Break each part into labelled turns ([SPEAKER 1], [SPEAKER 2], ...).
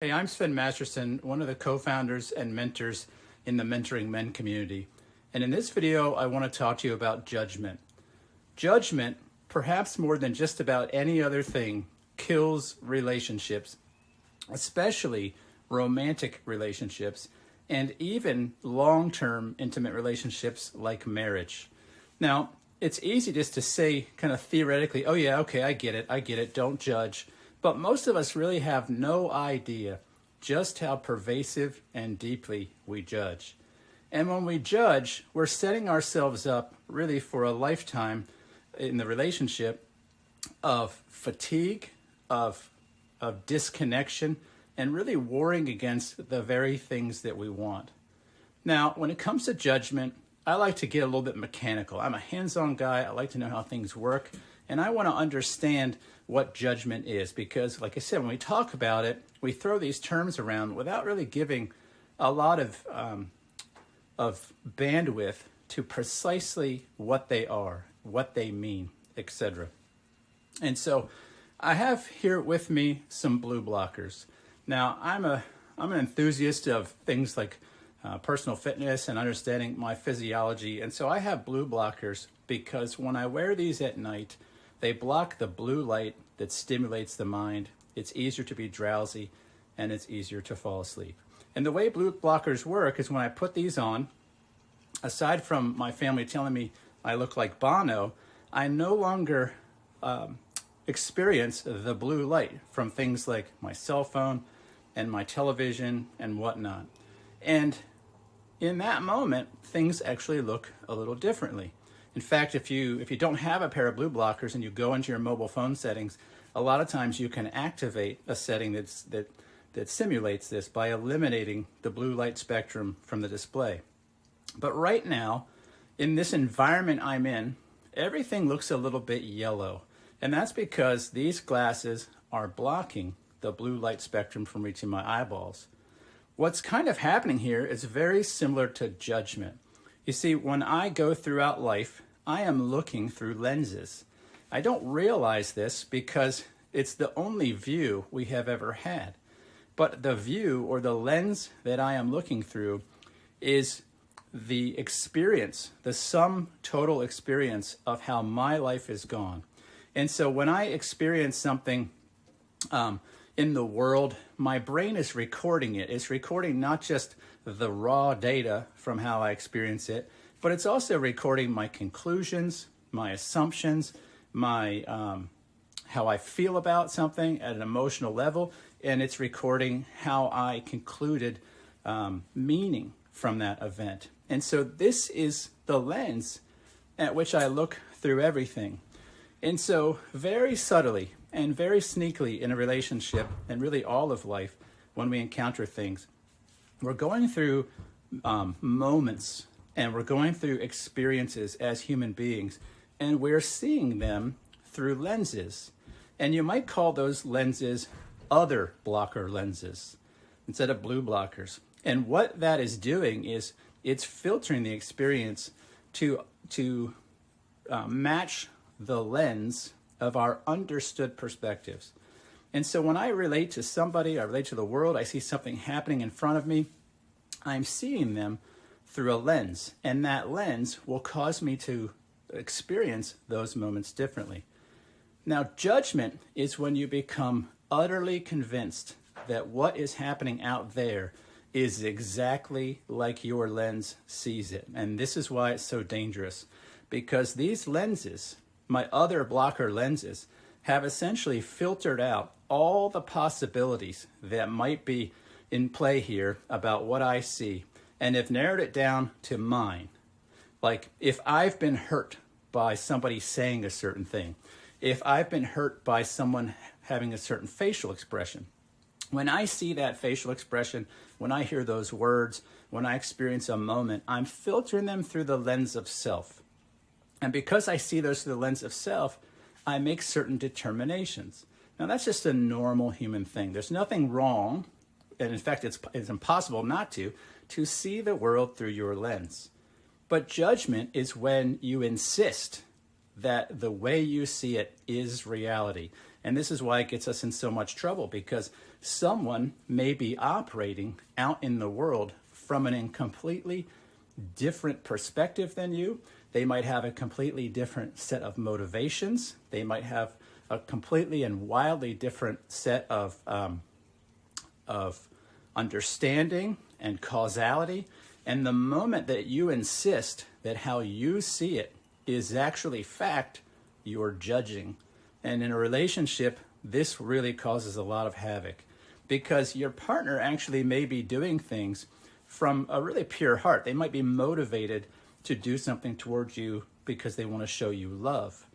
[SPEAKER 1] Hey, I'm Sven Masterson, one of the co-founders and mentors in the Mentoring Men community. And in this video, I want to talk to you about judgment. Judgment, perhaps more than just about any other thing, kills relationships, especially romantic relationships, and even long-term intimate relationships like marriage. Now, it's easy just to say kind of theoretically, oh yeah, okay, I get it, don't judge. But most of us really have no idea just how pervasive and deeply we judge. And when we judge, we're setting ourselves up really for a lifetime in the relationship of fatigue, of disconnection, and really warring against the very things that we want. Now, when it comes to judgment, I like to get a little bit mechanical. I'm a hands-on guy. I like to know how things work. And I want to understand what judgment is because, like I said, when we talk about it, we throw these terms around without really giving a lot of bandwidth to precisely what they are, what they mean, etc. And so I have here with me some blue blockers. Now, I'm an enthusiast of things like personal fitness and understanding my physiology. And so I have blue blockers because when I wear these at night, they block the blue light that stimulates the mind. It's easier to be drowsy and it's easier to fall asleep. And the way blue blockers work is when I put these on, aside from my family telling me I look like Bono, I no longer experience the blue light from things like my cell phone and my television and whatnot. And in that moment, things actually look a little differently. In fact, if you don't have a pair of blue blockers and you go into your mobile phone settings, a lot of times you can activate a setting that simulates this by eliminating the blue light spectrum from the display. But right now, in this environment I'm in, everything looks a little bit yellow. And that's because these glasses are blocking the blue light spectrum from reaching my eyeballs. What's kind of happening here is very similar to judgment. You see, when I go throughout life, I am looking through lenses. I don't realize this because it's the only view we have ever had. But the view or the lens that I am looking through is the experience, the sum total experience of how my life is gone. And so when I experience something in the world, my brain is recording it. It's recording not just the raw data from how I experience it, but it's also recording my conclusions, my assumptions, my how I feel about something at an emotional level, and it's recording how I concluded meaning from that event. And so this is the lens at which I look through everything. And so very subtly and very sneakily in a relationship, and really all of life, when we encounter things, we're going through moments and we're going through experiences as human beings, and we're seeing them through lenses. And you might call those lenses other blocker lenses instead of blue blockers. And what that is doing is it's filtering the experience to match the lens of our understood perspectives. And so when I relate to somebody, I relate to the world, I see something happening in front of me, I'm seeing them through a lens, and that lens will cause me to experience those moments differently. Now, judgment is when you become utterly convinced that what is happening out there is exactly like your lens sees it. And this is why it's so dangerous, because these lenses, my other blocker lenses, have essentially filtered out all the possibilities that might be in play here about what I see, and have narrowed it down to mine. Like, if I've been hurt by somebody saying a certain thing, if I've been hurt by someone having a certain facial expression, when I see that facial expression, when I hear those words, when I experience a moment, I'm filtering them through the lens of self. And because I see those through the lens of self, I make certain determinations. Now, that's just a normal human thing. There's nothing wrong, and in fact, it's impossible not to see the world through your lens. But judgment is when you insist that the way you see it is reality. And this is why it gets us in so much trouble, because someone may be operating out in the world from a completely different perspective than you. They might have a completely different set of motivations. They might have a completely and wildly different set of understanding and causality. And the moment that you insist that how you see it is actually fact, you're judging. And in a relationship, this really causes a lot of havoc, because your partner actually may be doing things from a really pure heart. They might be motivated to do something towards you because they want to show you love.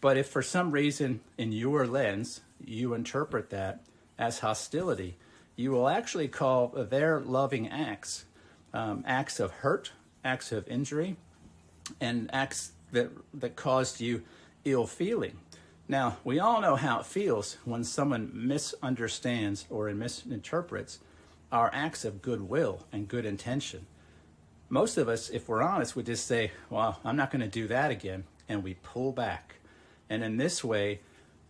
[SPEAKER 1] But if for some reason in your lens, you interpret that as hostility, you will actually call their loving acts, acts of hurt, acts of injury, and acts that caused you ill feeling. Now, we all know how it feels when someone misunderstands or misinterprets our acts of goodwill and good intention. Most of us, if we're honest, would just say, well, I'm not going to do that again, and we pull back. And in this way,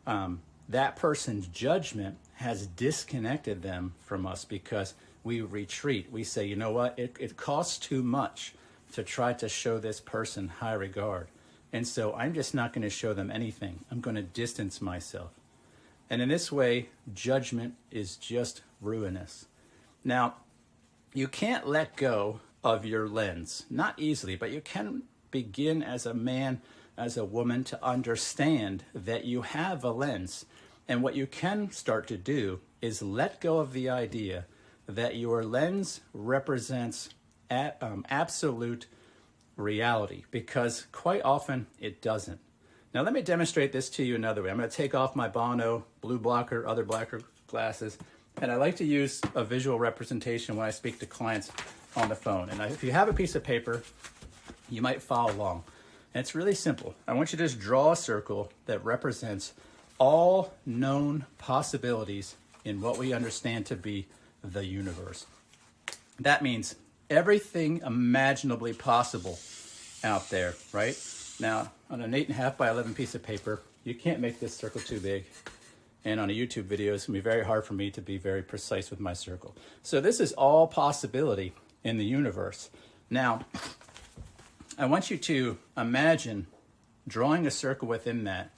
[SPEAKER 1] that person's judgment has disconnected them from us, because we retreat. We say, you know what, it costs too much to try to show this person high regard. And so I'm just not going to show them anything. I'm going to distance myself. And in this way, judgment is just ruinous. Now, you can't let go of your lens. Not easily, but you can begin as a man, as a woman, to understand that you have a lens. And what you can start to do is let go of the idea that your lens represents absolute reality, because quite often it doesn't. Now let me demonstrate this to you another way. I'm going to take off my Bono blue blocker, other blocker glasses, and I like to use a visual representation when I speak to clients on the phone. And if you have a piece of paper, you might follow along. And it's really simple. I want you to just draw a circle that represents all known possibilities in what we understand to be the universe. That means everything imaginably possible out there, right? Now, on an 8.5 by 11 piece of paper, you can't make this circle too big. And on a YouTube video, it's gonna be very hard for me to be very precise with my circle. So this is all possibility in the universe. Now, I want you to imagine drawing a circle within that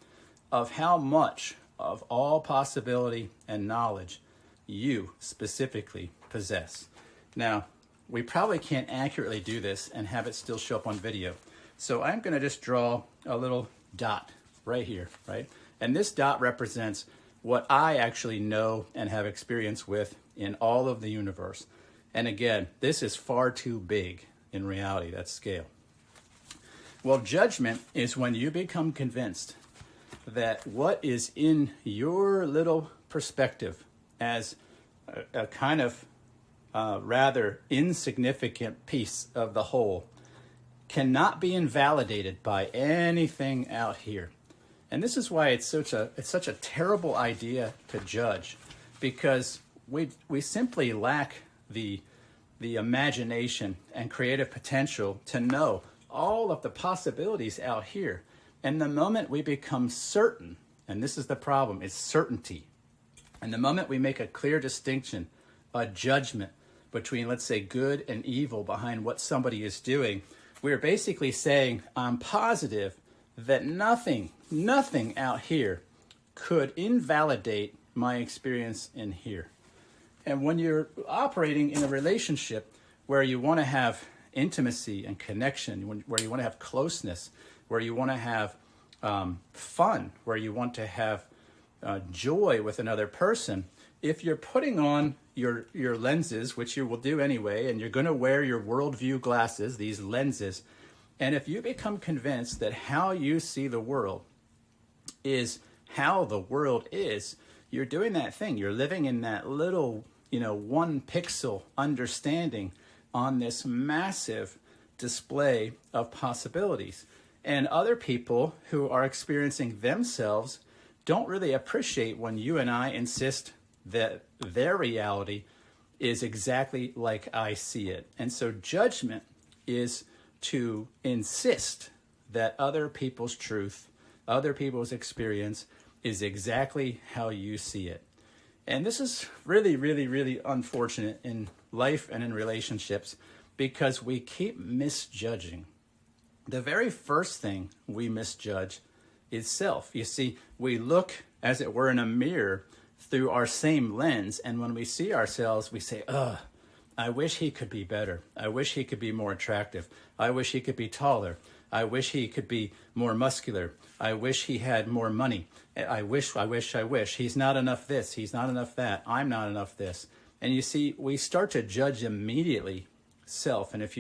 [SPEAKER 1] of how much of all possibility and knowledge you specifically possess. Now, we probably can't accurately do this and have it still show up on video. So I'm going to just draw a little dot right here, right? And this dot represents what I actually know and have experience with in all of the universe. And again, this is far too big in reality, that scale. Well, judgment is when you become convinced that what is in your little perspective as a kind of rather insignificant piece of the whole cannot be invalidated by anything out here. And this is why it's such a terrible idea to judge, because we simply lack the imagination and creative potential to know all of the possibilities out here. And the moment we become certain, and this is the problem, is certainty. And the moment we make a clear distinction, a judgment between, let's say, good and evil behind what somebody is doing, we're basically saying, I'm positive that nothing out here could invalidate my experience in here. And when you're operating in a relationship where you want to have intimacy and connection, where you want to have closeness, where you want to have fun, where you want to have joy with another person, if you're putting on your lenses, which you will do anyway, and you're going to wear your worldview glasses, these lenses, and if you become convinced that how you see the world is how the world is, you're doing that thing. You're living in that little, 1 pixel understanding on this massive display of possibilities. And other people who are experiencing themselves don't really appreciate when you and I insist that their reality is exactly like I see it. And so judgment is to insist that other people's truth, other people's experience is exactly how you see it. And this is really, really, really unfortunate in life and in relationships because we keep misjudging. The very first thing we misjudge is self. You see, we look, as it were, in a mirror through our same lens. And when we see ourselves, we say, ugh, I wish he could be better. I wish he could be more attractive. I wish he could be taller. I wish he could be more muscular. I wish he had more money. I wish. He's not enough this. He's not enough that. I'm not enough this. And you see, we start to judge immediately self. And if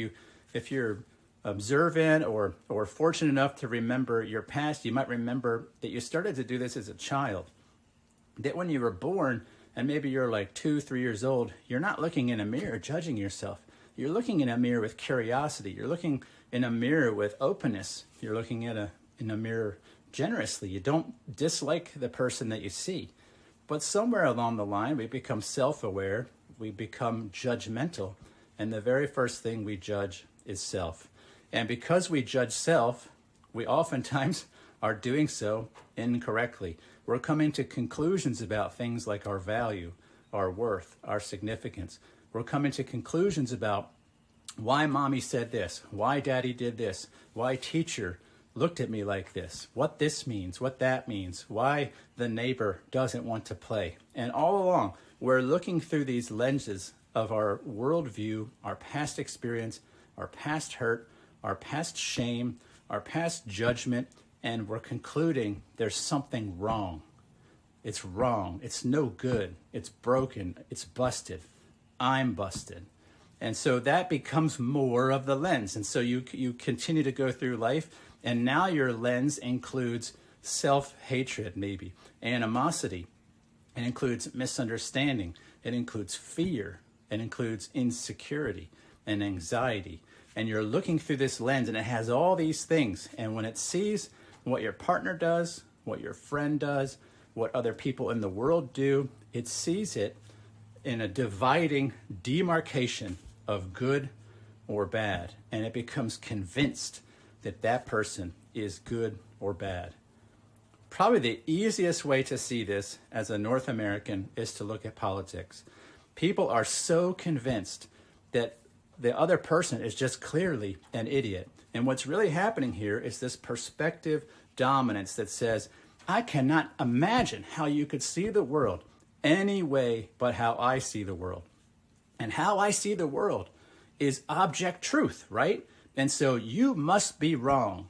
[SPEAKER 1] you're observant or fortunate enough to remember your past, you might remember that you started to do this as a child. That when you were born, and maybe you're like 2-3 years old, you're not looking in a mirror judging yourself. You're looking in a mirror with curiosity. You're looking in a mirror with openness. You're looking in a mirror generously. You don't dislike the person that you see. But somewhere along the line, we become self-aware. We become judgmental. And the very first thing we judge is self. And because we judge self, we oftentimes are doing so incorrectly. We're coming to conclusions about things like our value, our worth, our significance. We're coming to conclusions about why mommy said this, why daddy did this, why teacher looked at me like this, what this means, what that means, why the neighbor doesn't want to play. And all along, we're looking through these lenses of our worldview, our past experience, our past hurt, our past shame, our past judgment, and we're concluding there's something wrong. It's wrong. It's no good. It's broken. It's busted. I'm busted. And so that becomes more of the lens. And so you continue to go through life, and now your lens includes self-hatred, maybe, animosity. It includes misunderstanding. It includes fear. It includes insecurity and anxiety. And you're looking through this lens, and it has all these things. And when it sees what your partner does, what your friend does, what other people in the world do, it sees it in a dividing demarcation of good or bad. And it becomes convinced that that person is good or bad. Probably the easiest way to see this as a North American is to look at politics. People are so convinced that the other person is just clearly an idiot. And what's really happening here is this perspective dominance that says, I cannot imagine how you could see the world any way but how I see the world. And how I see the world is object truth, right? And so you must be wrong.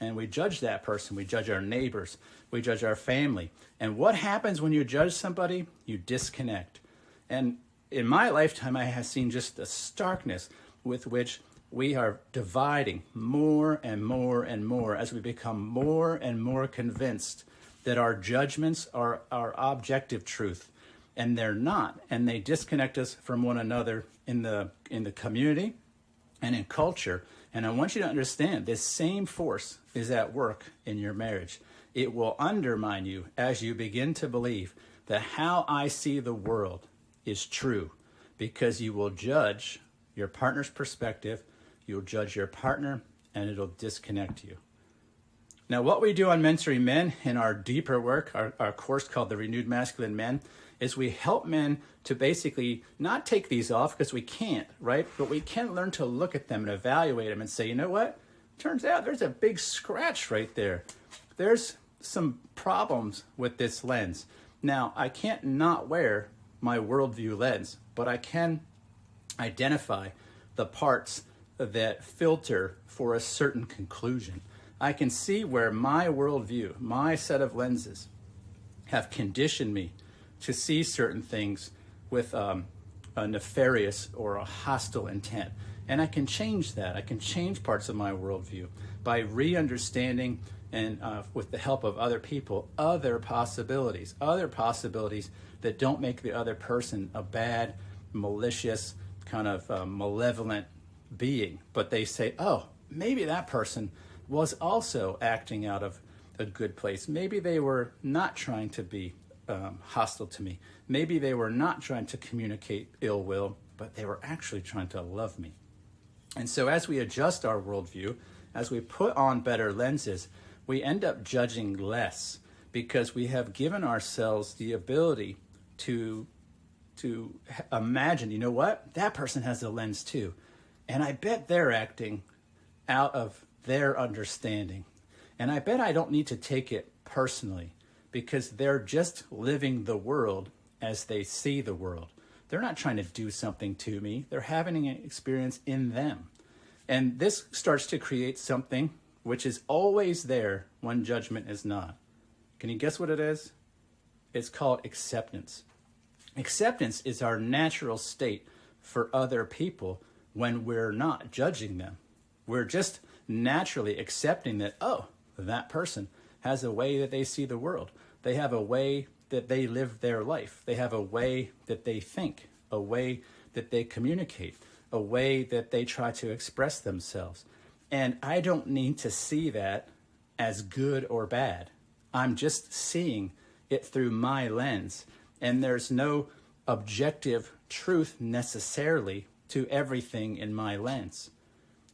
[SPEAKER 1] And we judge that person. We judge our neighbors. We judge our family. And what happens when you judge somebody? You disconnect. And in my lifetime, I have seen just the starkness with which we are dividing more and more and more as we become more and more convinced that our judgments are our objective truth. And they're not. And they disconnect us from one another in the community and in culture. And I want you to understand this same force is at work in your marriage. It will undermine you as you begin to believe that how I see the world is true, because you will judge your partner's perspective, you'll judge your partner, and it'll disconnect you. Now, what we do on Mentoring Men in our deeper work, our course called The Renewed Masculine Men, is we help men to basically not take these off because we can't, right? But we can learn to look at them and evaluate them and say, you know what? Turns out there's a big scratch right there. There's some problems with this lens. Now, I can't not wear my worldview lens, but I can identify the parts that filter for a certain conclusion. I can see where my worldview, my set of lenses, have conditioned me to see certain things with a nefarious or a hostile intent. And I can change that. I can change parts of my worldview by re-understanding and with the help of other people, other possibilities that don't make the other person a bad, malicious, kind of malevolent being. But they say, oh, maybe that person was also acting out of a good place. Maybe they were not trying to be hostile to me. Maybe they were not trying to communicate ill will, but they were actually trying to love me. And so as we adjust our worldview, as we put on better lenses, we end up judging less because we have given ourselves the ability to imagine, you know what, that person has a lens too, and I bet they're acting out of their understanding, and I bet I don't need to take it personally because they're just living the world as they see the world. They're not trying to do something to me. They're having an experience in them. And this starts to create something which is always there when judgment is not. Can you guess what it is? It's called acceptance. Acceptance is our natural state for other people when we're not judging them. We're just naturally accepting that, oh, that person has a way that they see the world. They have a way that they live their life. They have a way that they think, a way that they communicate, a way that they try to express themselves. And I don't need to see that as good or bad. I'm just seeing it through my lens. And there's no objective truth necessarily to everything in my lens.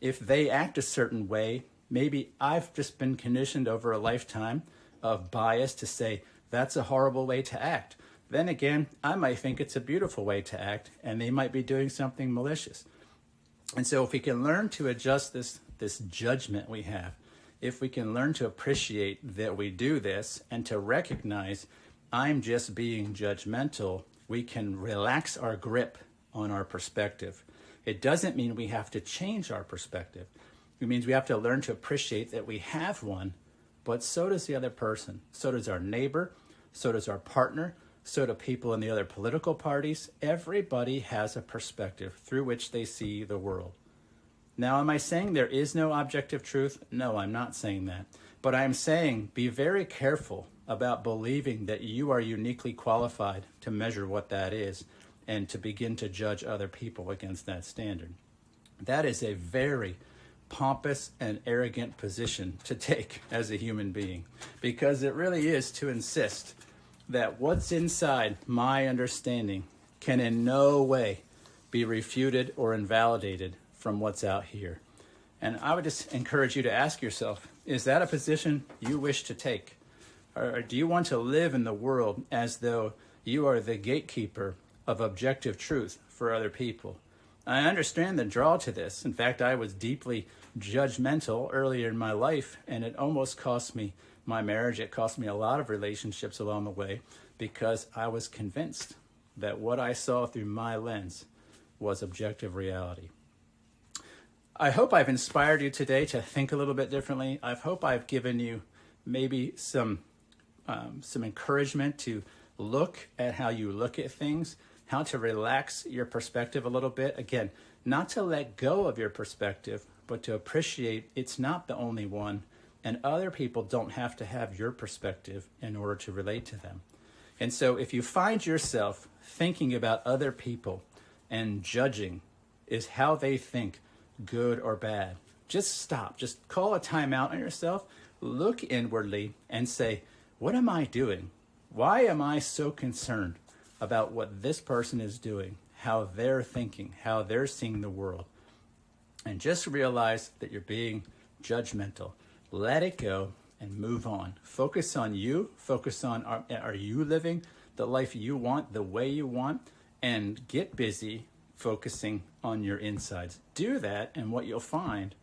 [SPEAKER 1] If they act a certain way, maybe I've just been conditioned over a lifetime of bias to say, that's a horrible way to act. Then again, I might think it's a beautiful way to act, and they might be doing something malicious. And so if we can learn to adjust this judgment we have, if we can learn to appreciate that we do this and to recognize I'm just being judgmental, we can relax our grip on our perspective. It doesn't mean we have to change our perspective. It means we have to learn to appreciate that we have one, but so does the other person. So does our neighbor. So does our partner. So do people in the other political parties. Everybody has a perspective through which they see the world. Now, am I saying there is no objective truth? No, I'm not saying that. But I'm saying be very careful about believing that you are uniquely qualified to measure what that is and to begin to judge other people against that standard. That is a very pompous and arrogant position to take as a human being, because it really is to insist that what's inside my understanding can in no way be refuted or invalidated from what's out here. And I would just encourage you to ask yourself, is that a position you wish to take? Or do you want to live in the world as though you are the gatekeeper of objective truth for other people? I understand the draw to this. In fact, I was deeply judgmental earlier in my life, and it almost cost me my marriage. It cost me a lot of relationships along the way because I was convinced that what I saw through my lens was objective reality. I hope I've inspired you today to think a little bit differently. I hope I've given you maybe some encouragement to look at how you look at things, how to relax your perspective a little bit. Again, not to let go of your perspective, but to appreciate it's not the only one, and other people don't have to have your perspective in order to relate to them. And so if you find yourself thinking about other people and judging is how they think, good or bad, just stop. Just call a timeout on yourself, look inwardly and say, what am I doing? Why am I so concerned about what this person is doing, how they're thinking, how they're seeing the world? And just realize that you're being judgmental. Let it go and move on. Focus on you. Focus on, are you living the life you want, the way you want? And get busy focusing on your insides. Do that, and what you'll find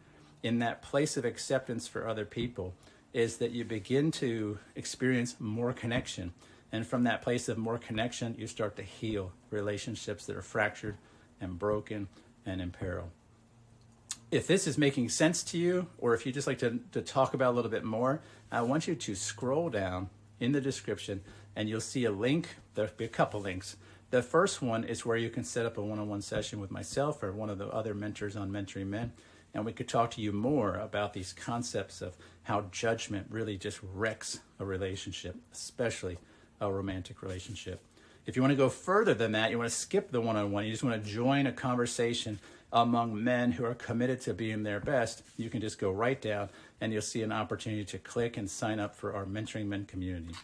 [SPEAKER 1] in that place of acceptance for other people is that you begin to experience more connection. And from that place of more connection, you start to heal relationships that are fractured and broken and in peril. If this is making sense to you, or if you'd just like to talk about a little bit more, I want you to scroll down in the description and you'll see a link. There'll be a couple links. The first one is where you can set up a one-on-one session with myself or one of the other mentors on Mentoring Men, and we could talk to you more about these concepts of how judgment really just wrecks a relationship, especially a romantic relationship. If you want to go further than that, you want to skip the one-on-one, you just want to join a conversation among men who are committed to being their best, you can just go right down and you'll see an opportunity to click and sign up for our Mentoring Men community.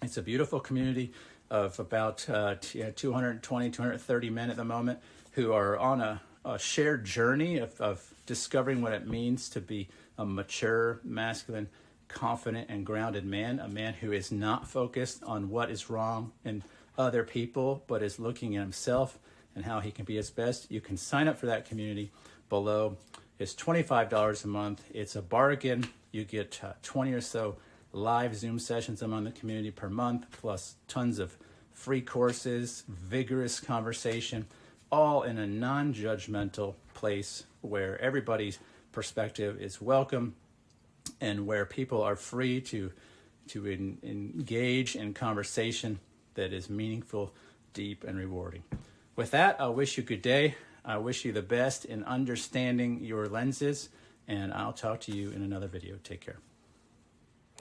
[SPEAKER 1] It's a beautiful community of about 220, 230 men at the moment who are on a shared journey of discovering what it means to be a mature, masculine, confident, and grounded man, a man who is not focused on what is wrong and other people, but is looking at himself and how he can be his best, you can sign up for that community below. It's $25 a month. It's a bargain. You get 20 or so live Zoom sessions among the community per month, plus tons of free courses, vigorous conversation, all in a non-judgmental place where everybody's perspective is welcome and where people are free to engage in conversation that is meaningful, deep, and rewarding. With that, I wish you a good day. I wish you the best in understanding your lenses, and I'll talk to you in another video. Take care.